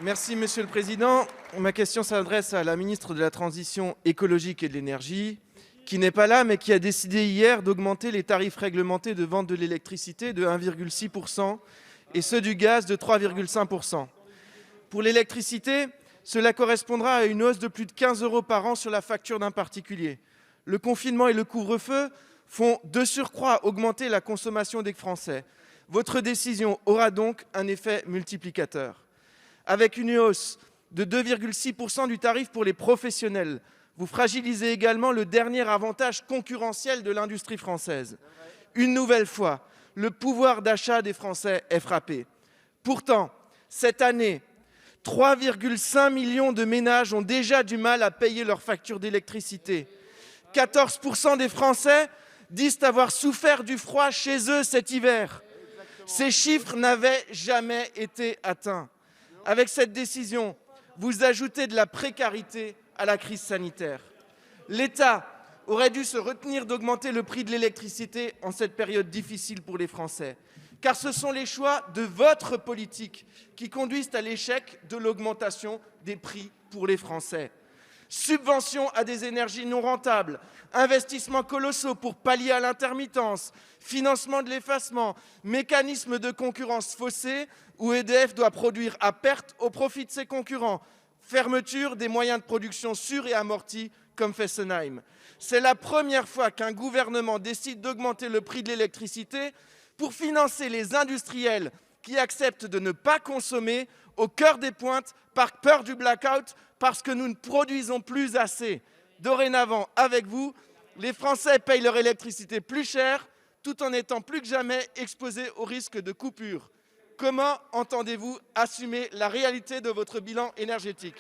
Merci, Monsieur le Président. Ma question s'adresse à la ministre de la Transition écologique et de l'énergie, qui n'est pas là, mais qui a décidé hier d'augmenter les tarifs réglementés de vente de l'électricité de 1,6 % et ceux du gaz de 3,5 %. Pour l'électricité, cela correspondra à une hausse de plus de 15 € par an sur la facture d'un particulier. Le confinement et le couvre-feu font de surcroît augmenter la consommation des Français. Votre décision aura donc un effet multiplicateur. Avec une hausse de 2,6 % du tarif pour les professionnels, vous fragilisez également le dernier avantage concurrentiel de l'industrie française. Une nouvelle fois, le pouvoir d'achat des Français est frappé. Pourtant, cette année, 3,5 millions de ménages ont déjà du mal à payer leurs factures d'électricité. 14 % des Français disent avoir souffert du froid chez eux cet hiver. Ces chiffres n'avaient jamais été atteints. Avec cette décision, vous ajoutez de la précarité à la crise sanitaire. L'État aurait dû se retenir d'augmenter le prix de l'électricité en cette période difficile pour les Français, car ce sont les choix de votre politique qui conduisent à l'échec de l'augmentation des prix pour les Français. Subventions à des énergies non rentables, investissements colossaux pour pallier à l'intermittence, financement de l'effacement, mécanisme de concurrence faussée où EDF doit produire à perte au profit de ses concurrents, fermeture des moyens de production sûrs et amortis comme Fessenheim. C'est la première fois qu'un gouvernement décide d'augmenter le prix de l'électricité pour financer les industriels qui acceptent de ne pas consommer au cœur des pointes par peur du blackout, parce que nous ne produisons plus assez. Dorénavant, avec vous, les Français payent leur électricité plus cher, tout en étant plus que jamais exposés au risque de coupure. Comment entendez-vous assumer la réalité de votre bilan énergétique ?